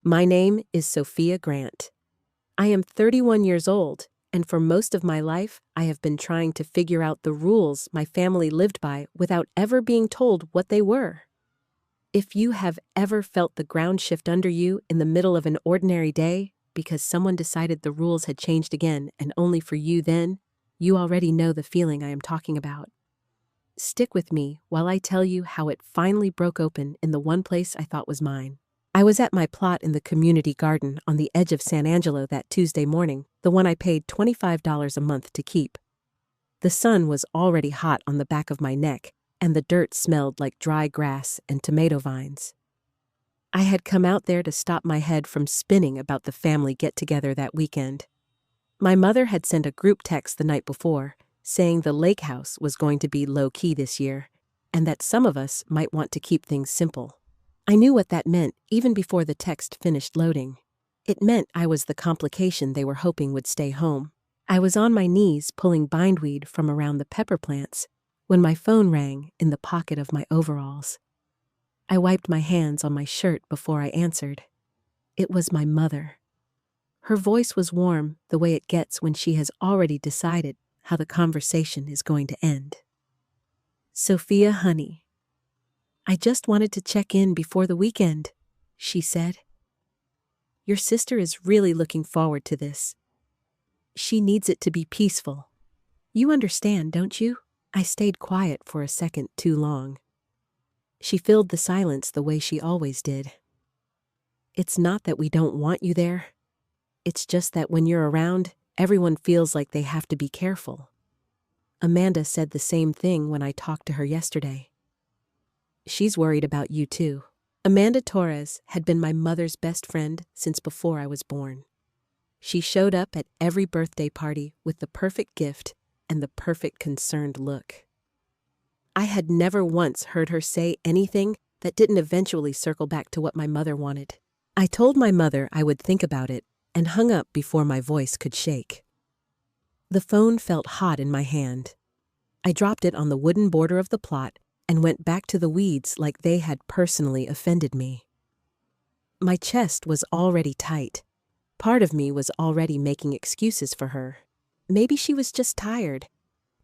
My name is Sophia Grant. I am 31 years old, and for most of my life, I have been trying to figure out the rules my family lived by without ever being told what they were. If you have ever felt the ground shift under you in the middle of an ordinary day because someone decided the rules had changed again and only for you then, you already know the feeling I am talking about. Stick with me while I tell you how it finally broke open in the one place I thought was mine. I was at my plot in the community garden on the edge of San Angelo that Tuesday morning, the one I paid $25 a month to keep. The sun was already hot on the back of my neck, and the dirt smelled like dry grass and tomato vines. I had come out there to stop my head from spinning about the family get-together that weekend. My mother had sent a group text the night before, saying the lake house was going to be low-key this year, and that some of us might want to keep things simple. I knew what that meant even before the text finished loading. It meant I was the complication they were hoping would stay home. I was on my knees pulling bindweed from around the pepper plants when my phone rang in the pocket of my overalls. I wiped my hands on my shirt before I answered. It was my mother. Her voice was warm the way it gets when she has already decided how the conversation is going to end. "Sophia, honey, I just wanted to check in before the weekend," she said. "Your sister is really looking forward to this. She needs it to be peaceful. You understand, don't you?" I stayed quiet for a second too long. She filled the silence the way she always did. "It's not that we don't want you there. It's just that when you're around, everyone feels like they have to be careful. Amanda said the same thing when I talked to her yesterday. She's worried about you too." Amanda Torres had been my mother's best friend since before I was born. She showed up at every birthday party with the perfect gift and the perfect concerned look. I had never once heard her say anything that didn't eventually circle back to what my mother wanted. I told my mother I would think about it and hung up before my voice could shake. The phone felt hot in my hand. I dropped it on the wooden border of the plot and went back to the weeds like they had personally offended me. My chest was already tight. Part of me was already making excuses for her. Maybe she was just tired.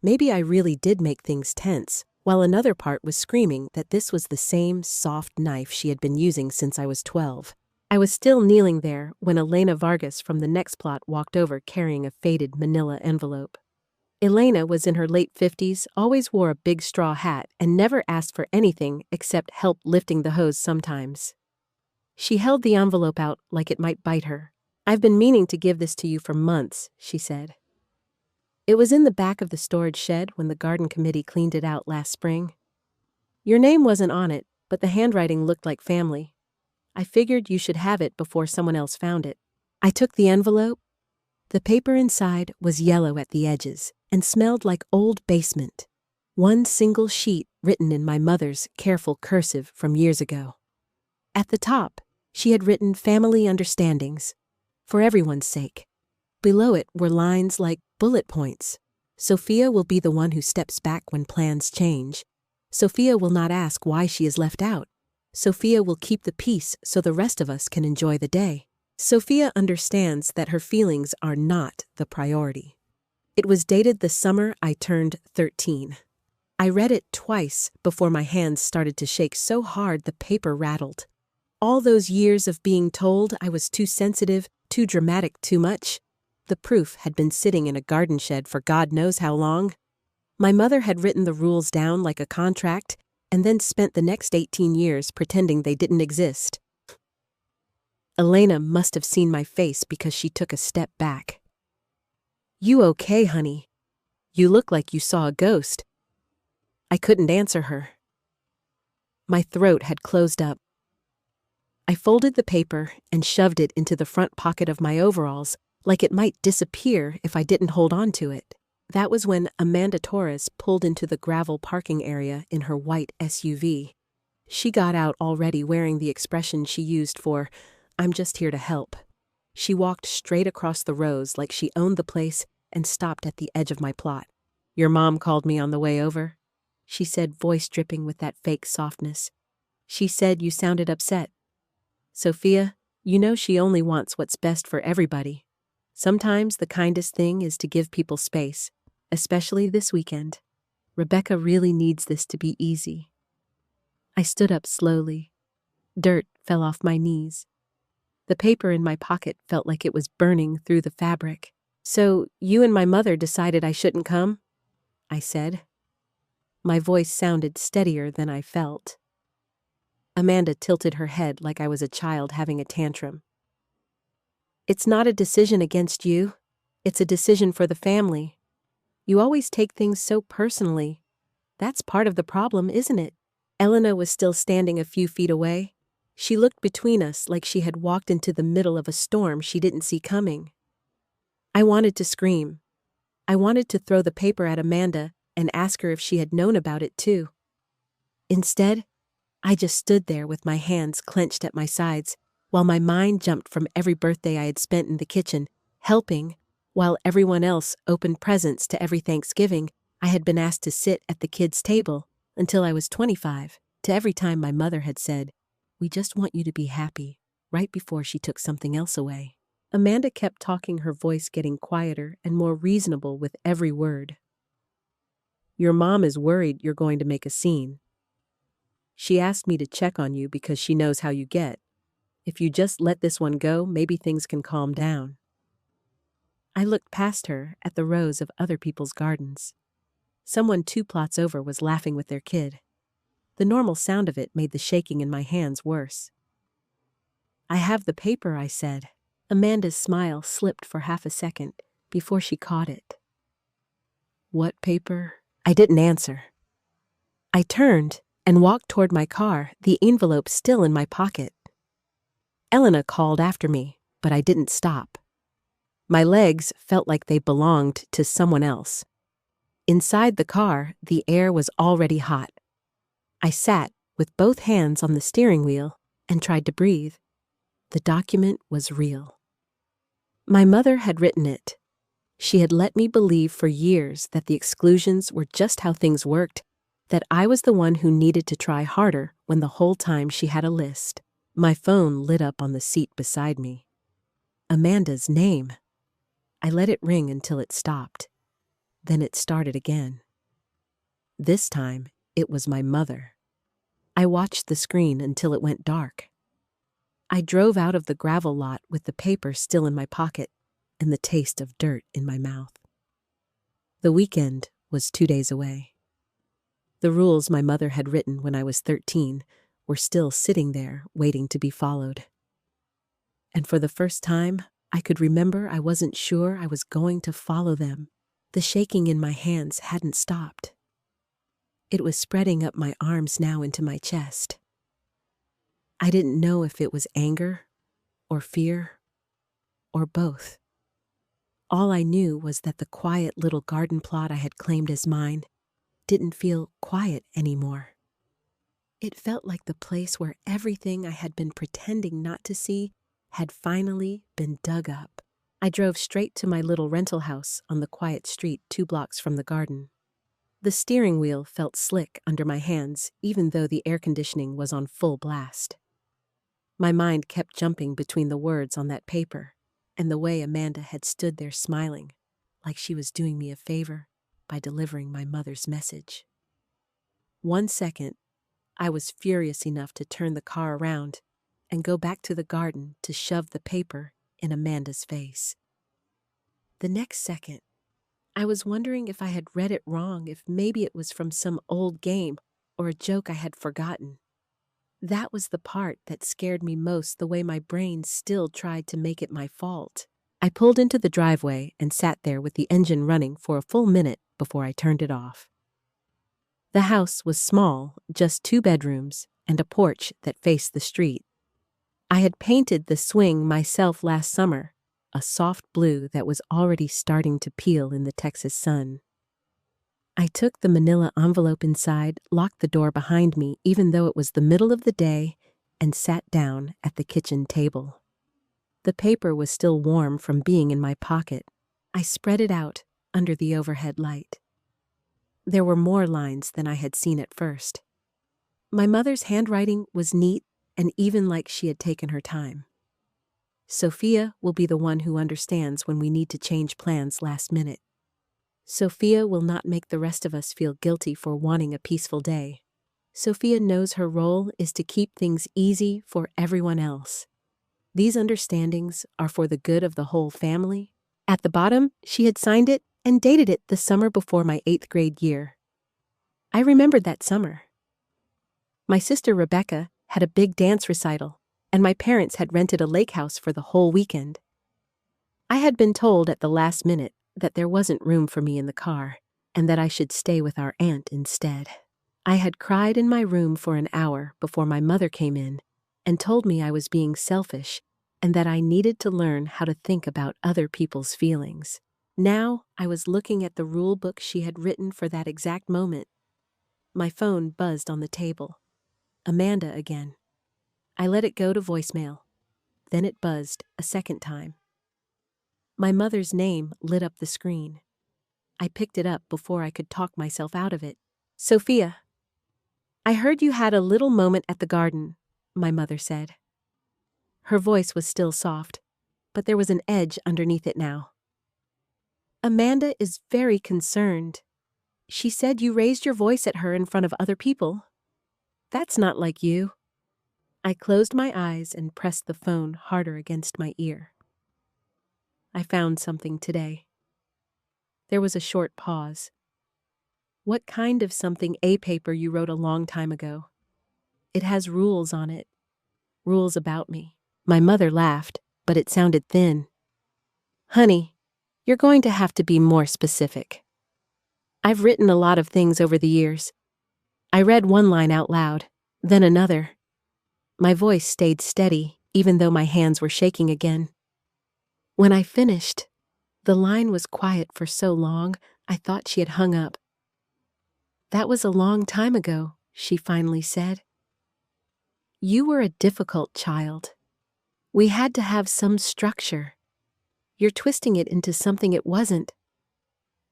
Maybe I really did make things tense, while another part was screaming that this was the same soft knife she had been using since I was 12. I was still kneeling there when Elena Vargas from the next plot walked over carrying a faded manila envelope. Elena was in her late 50s, always wore a big straw hat, and never asked for anything except help lifting the hose sometimes. She held the envelope out like it might bite her. "I've been meaning to give this to you for months," she said. "It was in the back of the storage shed when the garden committee cleaned it out last spring. Your name wasn't on it, but the handwriting looked like family. I figured you should have it before someone else found it." I took the envelope. The paper inside was yellow at the edges and smelled like old basement. One single sheet written in my mother's careful cursive from years ago. At the top, she had written family understandings, for everyone's sake. Below it were lines like bullet points. Sophia will be the one who steps back when plans change. Sophia will not ask why she is left out. Sophia will keep the peace so the rest of us can enjoy the day. Sophia understands that her feelings are not the priority. It was dated the summer I turned 13. I read it twice before my hands started to shake so hard the paper rattled. All those years of being told I was too sensitive, too dramatic, too much, the proof had been sitting in a garden shed for God knows how long. My mother had written the rules down like a contract and then spent the next 18 years pretending they didn't exist. Elena must have seen my face because she took a step back. "You okay, honey? You look like you saw a ghost." I couldn't answer her. My throat had closed up. I folded the paper and shoved it into the front pocket of my overalls like it might disappear if I didn't hold on to it. That was when Amanda Torres pulled into the gravel parking area in her white SUV. She got out already wearing the expression she used for, "I'm just here to help." She walked straight across the rows like she owned the place and stopped at the edge of my plot. "Your mom called me on the way over," she said, voice dripping with that fake softness. "She said you sounded upset. Sophia, You know she only wants what's best for everybody. Sometimes the kindest thing is to give people space, especially this weekend. Rebecca really needs this to be easy. I stood up slowly. Dirt fell off my knees. The paper in my pocket felt like it was burning through the fabric. "So, you and my mother decided I shouldn't come?" I said. My voice sounded steadier than I felt. Amanda tilted her head like I was a child having a tantrum. "It's not a decision against you. It's a decision for the family. You always take things so personally. That's part of the problem, isn't it?" Elena was still standing a few feet away. She looked between us like she had walked into the middle of a storm she didn't see coming. I wanted to scream. I wanted to throw the paper at Amanda and ask her if she had known about it too. Instead, I just stood there with my hands clenched at my sides, while my mind jumped from every birthday I had spent in the kitchen, helping, while everyone else opened presents to every Thanksgiving I had been asked to sit at the kids' table until I was 25, to every time my mother had said, "We just want you to be happy," right before she took something else away. Amanda kept talking, her voice getting quieter and more reasonable with every word. "Your mom is worried you're going to make a scene. She asked me to check on you because she knows how you get. If you just let this one go, maybe things can calm down." I looked past her at the rows of other people's gardens. Someone 2 plots over was laughing with their kid. The normal sound of it made the shaking in my hands worse. "I have the paper," I said. Amanda's smile slipped for half a second before she caught it. "What paper?" I didn't answer. I turned and walked toward my car, the envelope still in my pocket. Elena called after me, but I didn't stop. My legs felt like they belonged to someone else. Inside the car, the air was already hot. I sat with both hands on the steering wheel and tried to breathe. The document was real. My mother had written it. She had let me believe for years that the exclusions were just how things worked, that I was the one who needed to try harder when the whole time she had a list. My phone lit up on the seat beside me. Amanda's name. I let it ring until it stopped. Then it started again. This time, it was my mother. I watched the screen until it went dark. I drove out of the gravel lot with the paper still in my pocket and the taste of dirt in my mouth. The weekend was 2 days away. The rules my mother had written when I was 13 were still sitting there waiting to be followed. And for the first time, I could remember I wasn't sure I was going to follow them. The shaking in my hands hadn't stopped. It was spreading up my arms now into my chest. I didn't know if it was anger or fear or both. All I knew was that the quiet little garden plot I had claimed as mine didn't feel quiet anymore. It felt like the place where everything I had been pretending not to see had finally been dug up. I drove straight to my little rental house on the quiet street 2 blocks from the garden. The steering wheel felt slick under my hands, even though the air conditioning was on full blast. My mind kept jumping between the words on that paper and the way Amanda had stood there smiling, like she was doing me a favor by delivering my mother's message. 1 second, I was furious enough to turn the car around and go back to the garden to shove the paper in Amanda's face. The next second, I was wondering if I had read it wrong, if maybe it was from some old game or a joke I had forgotten. That was the part that scared me most, the way my brain still tried to make it my fault. I pulled into the driveway and sat there with the engine running for a full minute before I turned it off. The house was small, just 2 bedrooms and a porch that faced the street. I had painted the swing myself last summer, a soft blue that was already starting to peel in the Texas sun. I took the manila envelope inside, locked the door behind me even though it was the middle of the day, and sat down at the kitchen table. The paper was still warm from being in my pocket. I spread it out under the overhead light. There were more lines than I had seen at first. My mother's handwriting was neat and even like she had taken her time. Sophia will be the one who understands when we need to change plans last minute. Sophia will not make the rest of us feel guilty for wanting a peaceful day. Sophia knows her role is to keep things easy for everyone else. These understandings are for the good of the whole family. At the bottom, she had signed it and dated it the summer before my 8th grade year. I remembered that summer. My sister Rebecca had a big dance recital, and my parents had rented a lake house for the whole weekend. I had been told at the last minute that there wasn't room for me in the car, and that I should stay with our aunt instead. I had cried in my room for an hour before my mother came in and told me I was being selfish and that I needed to learn how to think about other people's feelings. Now I was looking at the rule book she had written for that exact moment. My phone buzzed on the table. Amanda again. I let it go to voicemail. Then it buzzed a second time. My mother's name lit up the screen. I picked it up before I could talk myself out of it. Sophia. I heard you had a little moment at the garden, my mother said. Her voice was still soft, but there was an edge underneath it now. Amanda is very concerned. She said you raised your voice at her in front of other people. That's not like you. I closed my eyes and pressed the phone harder against my ear. I found something today. There was a short pause. What kind of something? A paper you wrote a long time ago. It has rules on it. Rules about me. My mother laughed, but it sounded thin. Honey, you're going to have to be more specific. I've written a lot of things over the years. I read one line out loud, then another. My voice stayed steady, even though my hands were shaking again. When I finished, the line was quiet for so long, I thought she had hung up. That was a long time ago, she finally said. You were a difficult child. We had to have some structure. You're twisting it into something it wasn't.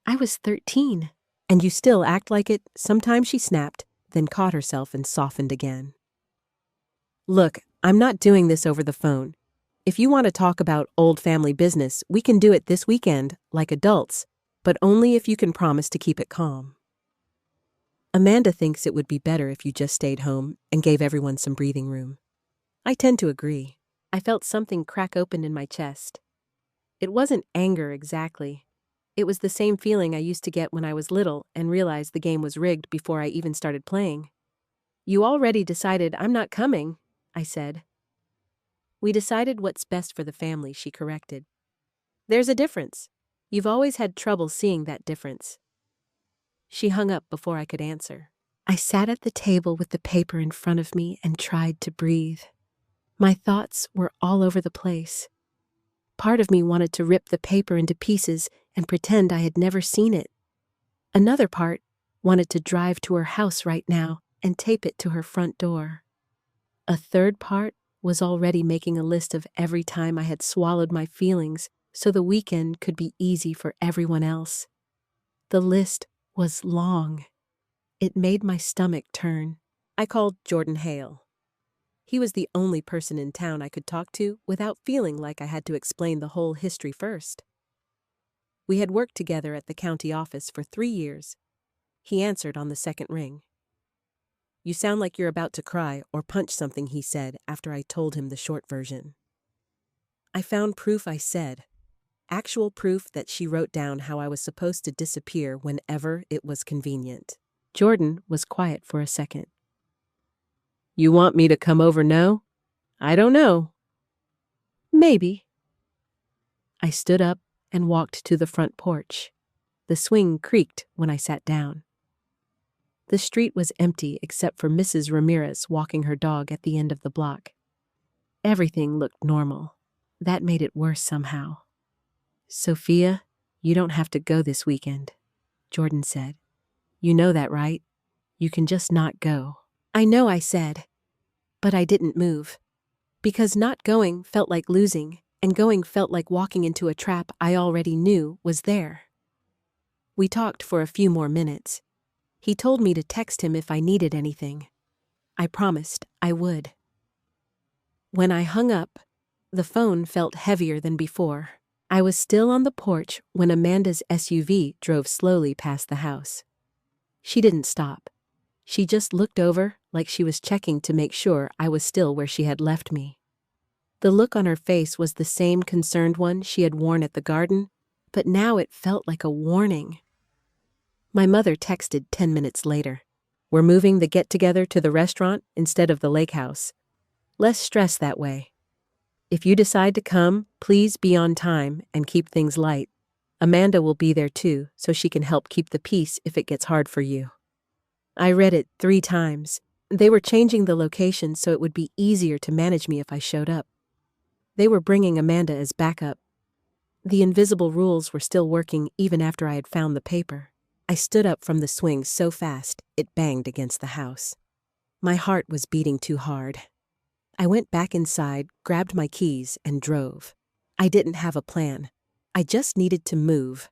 I was 13. And you still act like it, sometimes she snapped, then caught herself and softened again. Look, I'm not doing this over the phone. If you want to talk about old family business, we can do it this weekend, like adults, but only if you can promise to keep it calm. Amanda thinks it would be better if you just stayed home and gave everyone some breathing room. I tend to agree. I felt something crack open in my chest. It wasn't anger exactly. It was the same feeling I used to get when I was little and realized the game was rigged before I even started playing. You already decided I'm not coming, I said. We decided what's best for the family, she corrected. There's a difference. You've always had trouble seeing that difference. She hung up before I could answer. I sat at the table with the paper in front of me and tried to breathe. My thoughts were all over the place. Part of me wanted to rip the paper into pieces and pretend I had never seen it. Another part wanted to drive to her house right now and tape it to her front door. A third part was already making a list of every time I had swallowed my feelings so the weekend could be easy for everyone else. The list was long. It made my stomach turn. I called Jordan Hale. He was the only person in town I could talk to without feeling like I had to explain the whole history first. We had worked together at the county office for 3 years. He answered on the second ring. You sound like you're about to cry or punch something, he said after I told him the short version. I found proof, I said. Actual proof that she wrote down how I was supposed to disappear whenever it was convenient. Jordan was quiet for a second. You want me to come over now? I don't know. Maybe. I stood up and walked to the front porch. The swing creaked when I sat down. The street was empty except for Mrs. Ramirez walking her dog at the end of the block. Everything looked normal. That made it worse somehow. Sophia, you don't have to go this weekend, Jordan said. You know that, right? You can just not go. I know, I said, but I didn't move. Because not going felt like losing, and going felt like walking into a trap I already knew was there. We talked for a few more minutes. He told me to text him if I needed anything. I promised I would. When I hung up, The phone felt heavier than before. I was still on the porch when Amanda's SUV drove slowly past the house. She didn't stop. She just looked over like she was checking to make sure I was still where she had left me. The look on her face was the same concerned one she had worn at the garden, but now it felt like a warning. My mother texted 10 minutes later. "We're moving the get-together to the restaurant instead of the lake house. Less stress that way. If you decide to come, please be on time and keep things light. Amanda will be there too, so she can help keep the peace if it gets hard for you." I read it 3 times. They were changing the location so it would be easier to manage me if I showed up. They were bringing Amanda as backup. The invisible rules were still working even after I had found the paper. I stood up from the swing so fast it banged against the house. My heart was beating too hard. I went back inside, grabbed my keys, and drove. I didn't have a plan. I just needed to move.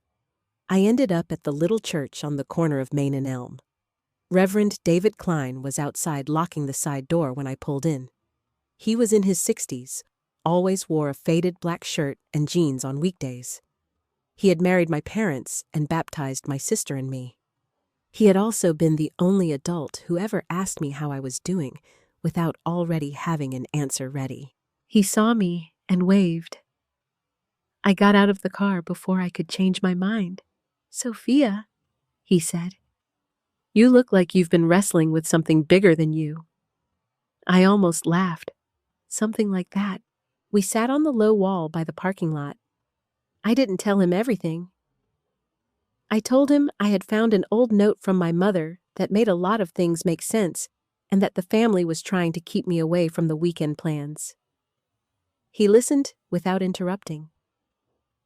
I ended up at the little church on the corner of Main and Elm. Reverend David Klein was outside locking the side door when I pulled in. He was in his 60s, always wore a faded black shirt and jeans on weekdays. He had married my parents and baptized my sister and me. He had also been the only adult who ever asked me how I was doing without already having an answer ready. He saw me and waved. I got out of the car before I could change my mind. "Sophia," he said, "you look like you've been wrestling with something bigger than you." I almost laughed. Something like that. We sat on the low wall by the parking lot. I didn't tell him everything. I told him I had found an old note from my mother that made a lot of things make sense and that the family was trying to keep me away from the weekend plans. He listened without interrupting.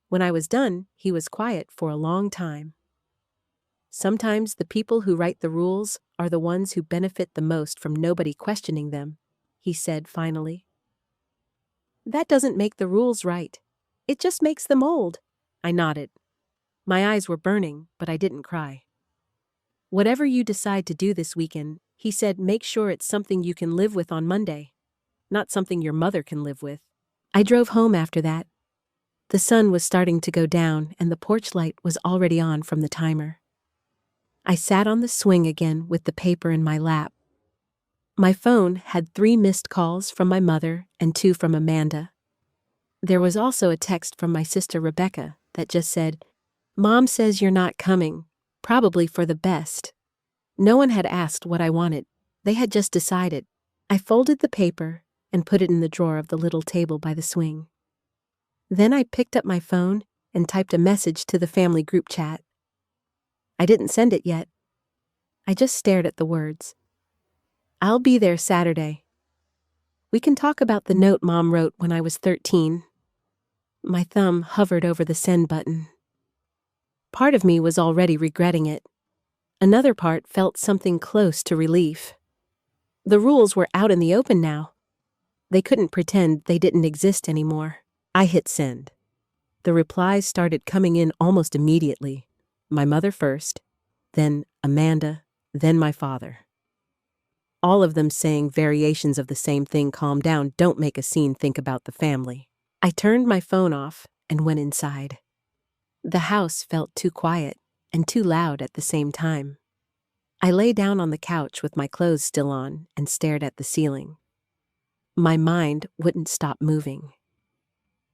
When I was done, he was quiet for a long time. Sometimes the people who write the rules are the ones who benefit the most from nobody questioning them, he said finally. That doesn't make the rules right. It just makes them old. I nodded. My eyes were burning, but I didn't cry. Whatever you decide to do this weekend, he said, make sure it's something you can live with on Monday, not something your mother can live with. I drove home after that. The sun was starting to go down and the porch light was already on from the timer. I sat on the swing again with the paper in my lap. My phone had 3 missed calls from my mother and 2 from Amanda. There was also a text from my sister Rebecca that just said, "Mom says you're not coming, probably for the best." No one had asked what I wanted. They had just decided. I folded the paper and put it in the drawer of the little table by the swing. Then I picked up my phone and typed a message to the family group chat. I didn't send it yet. I just stared at the words. "I'll be there Saturday. We can talk about the note Mom wrote when I was 13. My thumb hovered over the send button. Part of me was already regretting it. Another part felt something close to relief. The rules were out in the open now. They couldn't pretend they didn't exist anymore. I hit send. The replies started coming in almost immediately. My mother first, then Amanda, then my father. All of them saying variations of the same thing: calm down, don't make a scene, think about the family. I turned my phone off and went inside. The house felt too quiet and too loud at the same time. I lay down on the couch with my clothes still on and stared at the ceiling. My mind wouldn't stop moving.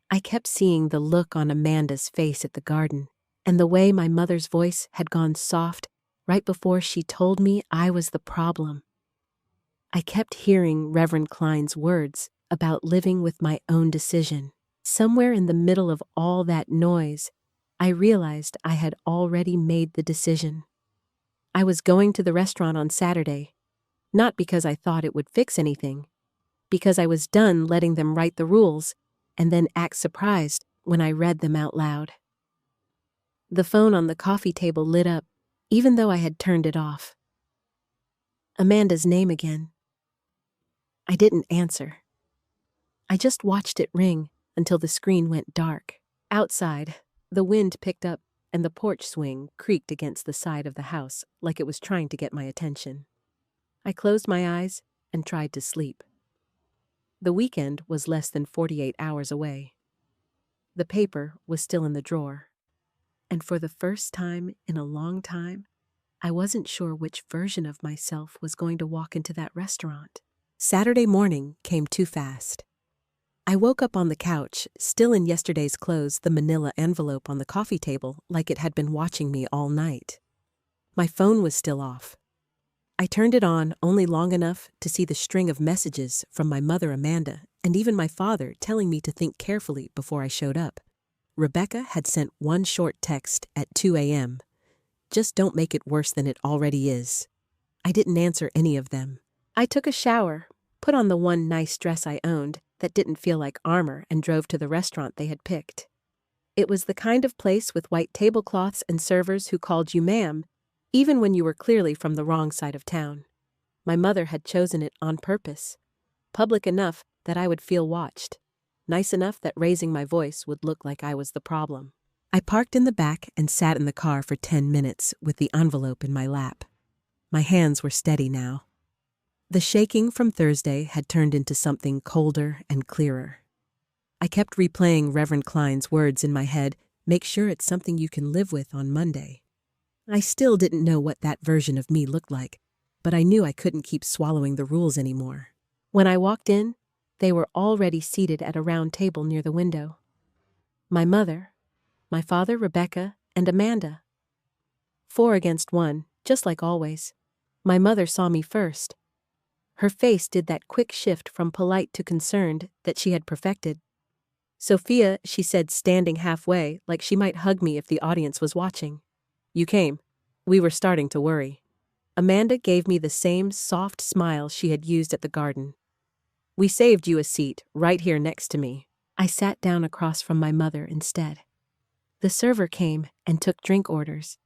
I kept seeing the look on Amanda's face at the garden and the way my mother's voice had gone soft right before she told me I was the problem. I kept hearing Reverend Klein's words about living with my own decision. Somewhere in the middle of all that noise, I realized I had already made the decision. I was going to the restaurant on Saturday, not because I thought it would fix anything, because I was done letting them write the rules and then act surprised when I read them out loud. The phone on the coffee table lit up, even though I had turned it off. Amanda's name again. I didn't answer. I just watched it ring until the screen went dark. Outside, the wind picked up and the porch swing creaked against the side of the house like it was trying to get my attention. I closed my eyes and tried to sleep. The weekend was less than 48 hours away. The paper was still in the drawer. And for the first time in a long time, I wasn't sure which version of myself was going to walk into that restaurant. Saturday morning came too fast. I woke up on the couch, still in yesterday's clothes, the manila envelope on the coffee table like it had been watching me all night. My phone was still off. I turned it on only long enough to see the string of messages from my mother Amanda and even my father telling me to think carefully before I showed up. Rebecca had sent one short text at 2 a.m. Just don't make it worse than it already is. I didn't answer any of them. I took a shower, put on the one nice dress I owned that didn't feel like armor, and drove to the restaurant they had picked. It was the kind of place with white tablecloths and servers who called you ma'am, even when you were clearly from the wrong side of town. My mother had chosen it on purpose. Public enough that I would feel watched. Nice enough that raising my voice would look like I was the problem. I parked in the back and sat in the car for 10 minutes with the envelope in my lap. My hands were steady now. The shaking from Thursday had turned into something colder and clearer. I kept replaying Reverend Klein's words in my head, make sure it's something you can live with on Monday. I still didn't know what that version of me looked like, but I knew I couldn't keep swallowing the rules anymore. When I walked in, they were already seated at a round table near the window. My mother, my father, Rebecca, and Amanda. 4 against 1, just like always. My mother saw me first. Her face did that quick shift from polite to concerned that she had perfected. "Sophia," she said, standing halfway, like she might hug me if the audience was watching. "You came." We were starting to worry. Amanda gave me the same soft smile she had used at the garden. "We saved you a seat, right here next to me." I sat down across from my mother instead. The server came and took drink orders.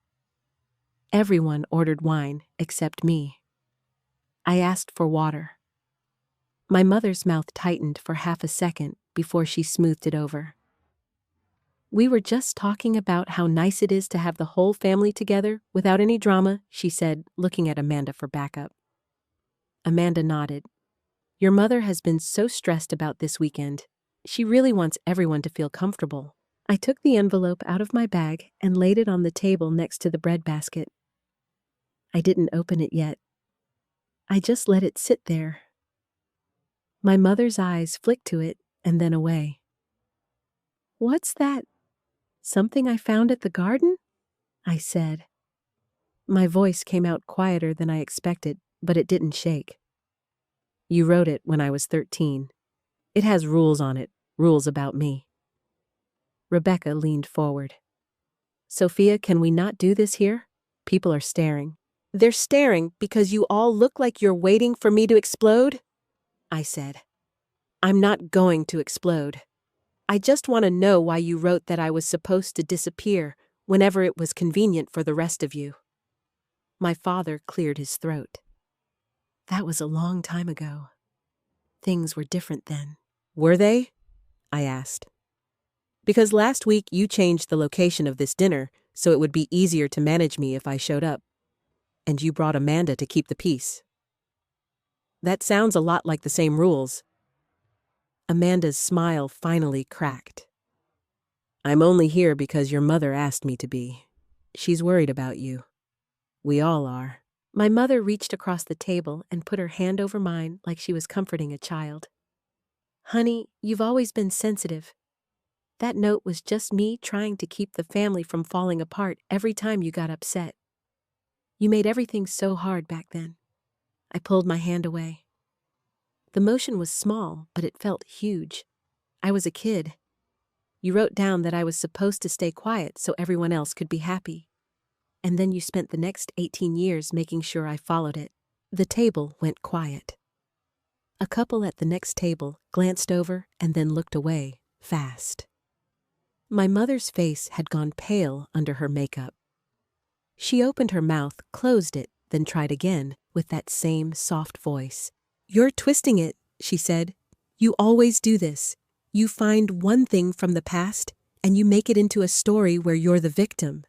Everyone ordered wine except me. I asked for water. My mother's mouth tightened for half a second before she smoothed it over. "We were just talking about how nice it is to have the whole family together without any drama," she said, looking at Amanda for backup. Amanda nodded. "Your mother has been so stressed about this weekend. She really wants everyone to feel comfortable." I took the envelope out of my bag and laid it on the table next to the bread basket. I didn't open it yet. I just let it sit there. My mother's eyes flicked to it and then away. "What's that? Something I found at the garden?" I said. My voice came out quieter than I expected, but it didn't shake. "You wrote it when I was 13. It has rules on it, rules about me." Rebecca leaned forward. "Sophia, can we not do this here? People are staring." "They're staring because you all look like you're waiting for me to explode?" I said. "I'm not going to explode. I just want to know why you wrote that I was supposed to disappear whenever it was convenient for the rest of you." My father cleared his throat. "That was a long time ago. Things were different then." "Were they?" I asked. "Because last week you changed the location of this dinner so it would be easier to manage me if I showed up. And you brought Amanda to keep the peace. That sounds a lot like the same rules." Amanda's smile finally cracked. "I'm only here because your mother asked me to be. She's worried about you. We all are." My mother reached across the table and put her hand over mine like she was comforting a child. "Honey, you've always been sensitive. That note was just me trying to keep the family from falling apart every time you got upset. You made everything so hard back then." I pulled my hand away. The motion was small, but it felt huge. I was a kid. You wrote down that I was supposed to stay quiet so everyone else could be happy. And then you spent the next 18 years making sure I followed it. The table went quiet. A couple at the next table glanced over and then looked away, fast. My mother's face had gone pale under her makeup. She opened her mouth, closed it, then tried again with that same soft voice. "You're twisting it," she said. "You always do this. You find one thing from the past and you make it into a story where you're the victim.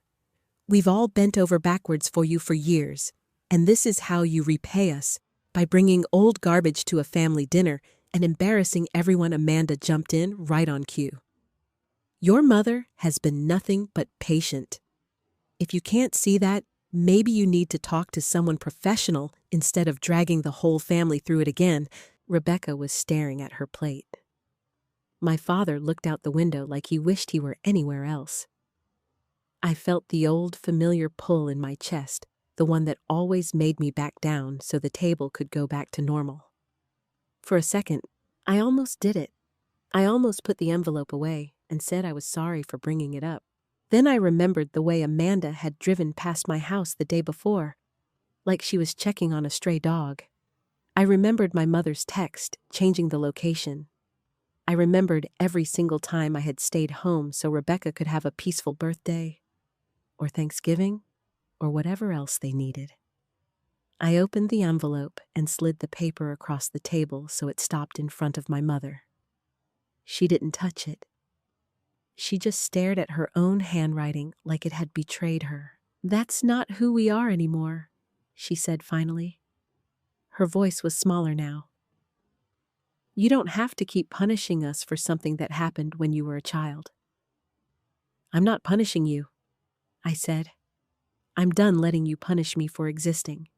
We've all bent over backwards for you for years, and this is how you repay us, by bringing old garbage to a family dinner and embarrassing everyone, Amanda jumped in right on cue. Your mother has been nothing but patient. If you can't see that, maybe you need to talk to someone professional instead of dragging the whole family through it again. Rebecca was staring at her plate. My father looked out the window like he wished he were anywhere else. I felt the old familiar pull in my chest, the one that always made me back down so the table could go back to normal. For a second, I almost did it. I almost put the envelope away and said I was sorry for bringing it up. Then I remembered the way Amanda had driven past my house the day before, like she was checking on a stray dog. I remembered my mother's text, changing the location. I remembered every single time I had stayed home so Rebecca could have a peaceful birthday, or Thanksgiving, or whatever else they needed. I opened the envelope and slid the paper across the table so it stopped in front of my mother. She didn't touch it. She just stared at her own handwriting like it had betrayed her. "That's not who we are anymore," she said finally. Her voice was smaller now. "You don't have to keep punishing us for something that happened when you were a child." "I'm not punishing you," I said. "I'm done letting you punish me for existing."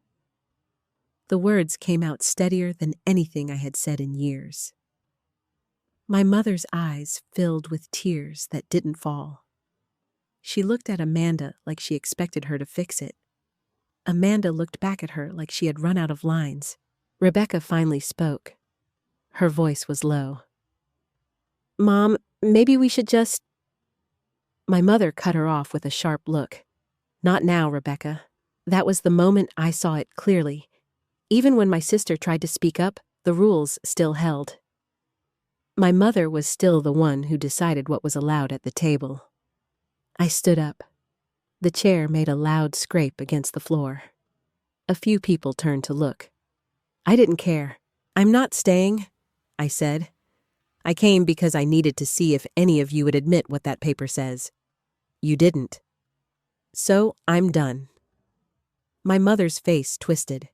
The words came out steadier than anything I had said in years. My mother's eyes filled with tears that didn't fall. She looked at Amanda like she expected her to fix it. Amanda looked back at her like she had run out of lines. Rebecca finally spoke. Her voice was low. "Mom, maybe we should just—" My mother cut her off with a sharp look. "Not now, Rebecca." That was the moment I saw it clearly. Even when my sister tried to speak up, the rules still held. My mother was still the one who decided what was allowed at the table. I stood up. The chair made a loud scrape against the floor. A few people turned to look. I didn't care. "I'm not staying," I said. "I came because I needed to see if any of you would admit what that paper says. You didn't. So I'm done." My mother's face twisted.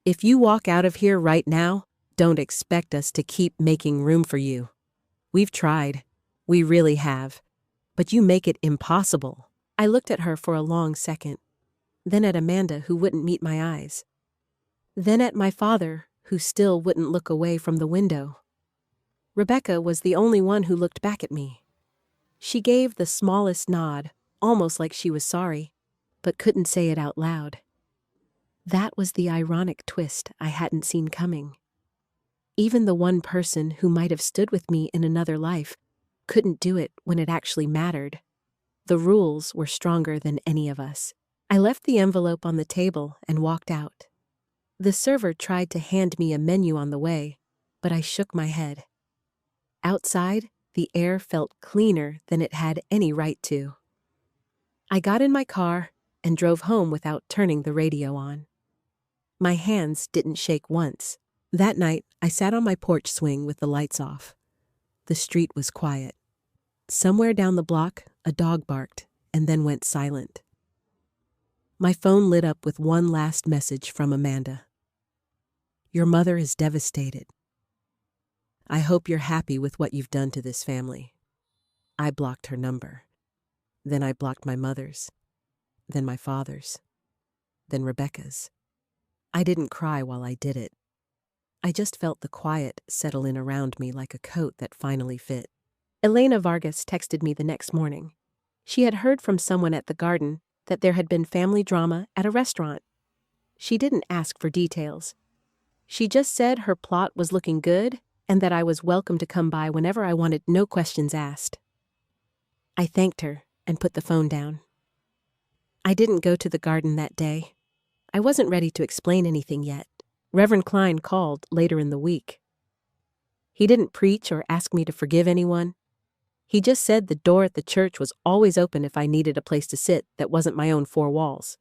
"If you walk out of here right now, don't expect us to keep making room for you. We've tried. We really have. But you make it impossible." I looked at her for a long second, then at Amanda, who wouldn't meet my eyes, then at my father, who still wouldn't look away from the window. Rebecca was the only one who looked back at me. She gave the smallest nod, almost like she was sorry, but couldn't say it out loud. That was the ironic twist I hadn't seen coming. Even the one person who might have stood with me in another life couldn't do it when it actually mattered. The rules were stronger than any of us. I left the envelope on the table and walked out. The server tried to hand me a menu on the way, but I shook my head. Outside, the air felt cleaner than it had any right to. I got in my car and drove home without turning the radio on. My hands didn't shake once. That night, I sat on my porch swing with the lights off. The street was quiet. Somewhere down the block, a dog barked and then went silent. My phone lit up with one last message from Amanda. "Your mother is devastated. I hope you're happy with what you've done to this family." I blocked her number. Then I blocked my mother's. Then my father's. Then Rebecca's. I didn't cry while I did it. I just felt the quiet settle in around me like a coat that finally fit. Elena Vargas texted me the next morning. She had heard from someone at the garden that there had been family drama at a restaurant. She didn't ask for details. She just said her plot was looking good and that I was welcome to come by whenever I wanted, no questions asked. I thanked her and put the phone down. I didn't go to the garden that day. I wasn't ready to explain anything yet. Reverend Klein called later in the week. He didn't preach or ask me to forgive anyone. He just said the door at the church was always open if I needed a place to sit that wasn't my own four walls.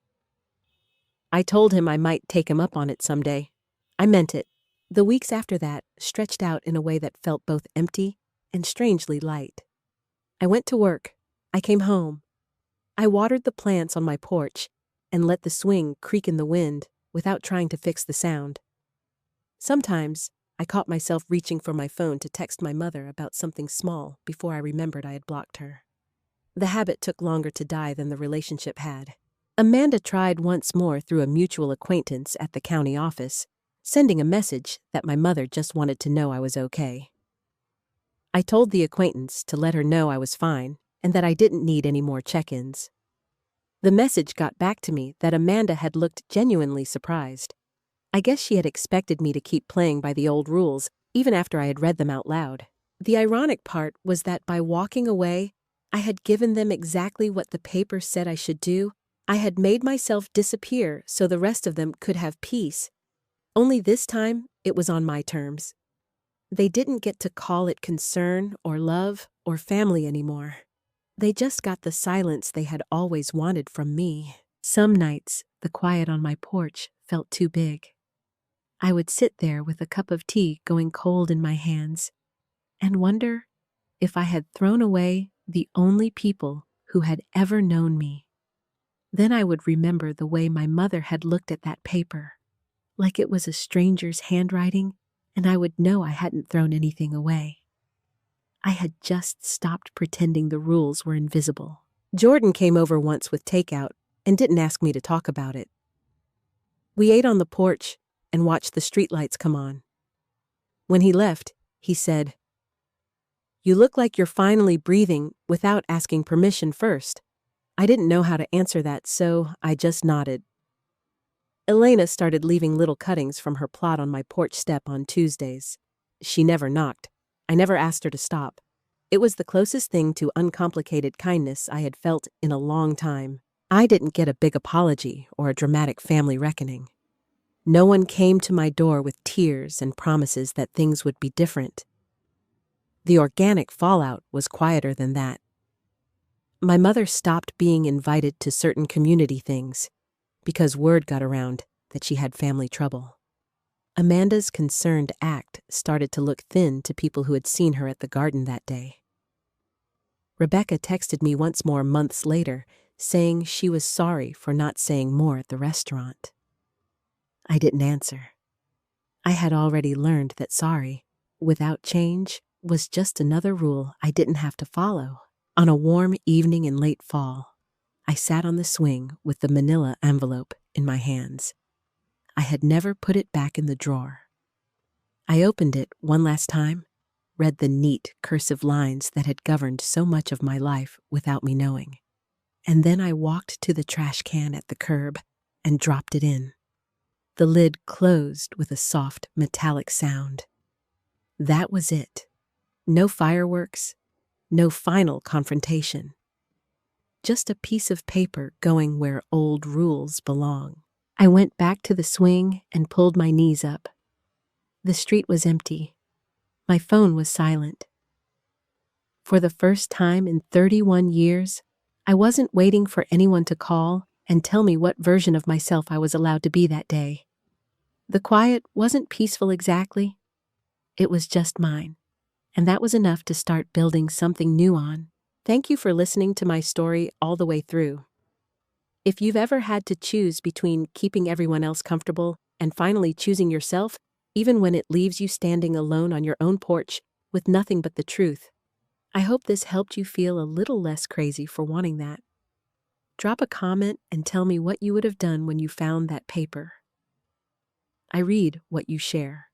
I told him I might take him up on it someday. I meant it. The weeks after that stretched out in a way that felt both empty and strangely light. I went to work. I came home. I watered the plants on my porch and let the swing creak in the wind without trying to fix the sound. Sometimes I caught myself reaching for my phone to text my mother about something small before I remembered I had blocked her. The habit took longer to die than the relationship had. Amanda tried once more through a mutual acquaintance at the county office, sending a message that my mother just wanted to know I was okay. I told the acquaintance to let her know I was fine and that I didn't need any more check-ins. The message got back to me that Amanda had looked genuinely surprised. I guess she had expected me to keep playing by the old rules, even after I had read them out loud. The ironic part was that by walking away, I had given them exactly what the paper said I should do. I had made myself disappear so the rest of them could have peace. Only this time, it was on my terms. They didn't get to call it concern or love or family anymore. They just got the silence they had always wanted from me. Some nights, the quiet on my porch felt too big. I would sit there with a cup of tea going cold in my hands and wonder if I had thrown away the only people who had ever known me. Then I would remember the way my mother had looked at that paper, like it was a stranger's handwriting, and I would know I hadn't thrown anything away. I had just stopped pretending the rules were invisible. Jordan came over once with takeout and didn't ask me to talk about it. We ate on the porch and watched the streetlights come on. When he left, he said, "You look like you're finally breathing without asking permission first." I didn't know how to answer that, so I just nodded. Elena started leaving little cuttings from her plot on my porch step on Tuesdays. She never knocked. I never asked her to stop. It was the closest thing to uncomplicated kindness I had felt in a long time. I didn't get a big apology or a dramatic family reckoning. No one came to my door with tears and promises that things would be different. The organic fallout was quieter than that. My mother stopped being invited to certain community things because word got around that she had family trouble. Amanda's concerned act started to look thin to people who had seen her at the garden that day. Rebecca texted me once more months later, saying she was sorry for not saying more at the restaurant. I didn't answer. I had already learned that sorry, without change, was just another rule I didn't have to follow. On a warm evening in late fall, I sat on the swing with the manila envelope in my hands. I had never put it back in the drawer. I opened it one last time, read the neat cursive lines that had governed so much of my life without me knowing. And then I walked to the trash can at the curb and dropped it in. The lid closed with a soft, metallic sound. That was it. No fireworks, no final confrontation. Just a piece of paper going where old rules belong. I went back to the swing and pulled my knees up. The street was empty. My phone was silent. For the first time in 31 years, I wasn't waiting for anyone to call and tell me what version of myself I was allowed to be that day. The quiet wasn't peaceful exactly. It was just mine, and that was enough to start building something new on. Thank you for listening to my story all the way through. If you've ever had to choose between keeping everyone else comfortable and finally choosing yourself, even when it leaves you standing alone on your own porch with nothing but the truth, I hope this helped you feel a little less crazy for wanting that. Drop a comment and tell me what you would have done when you found that paper. I read what you share.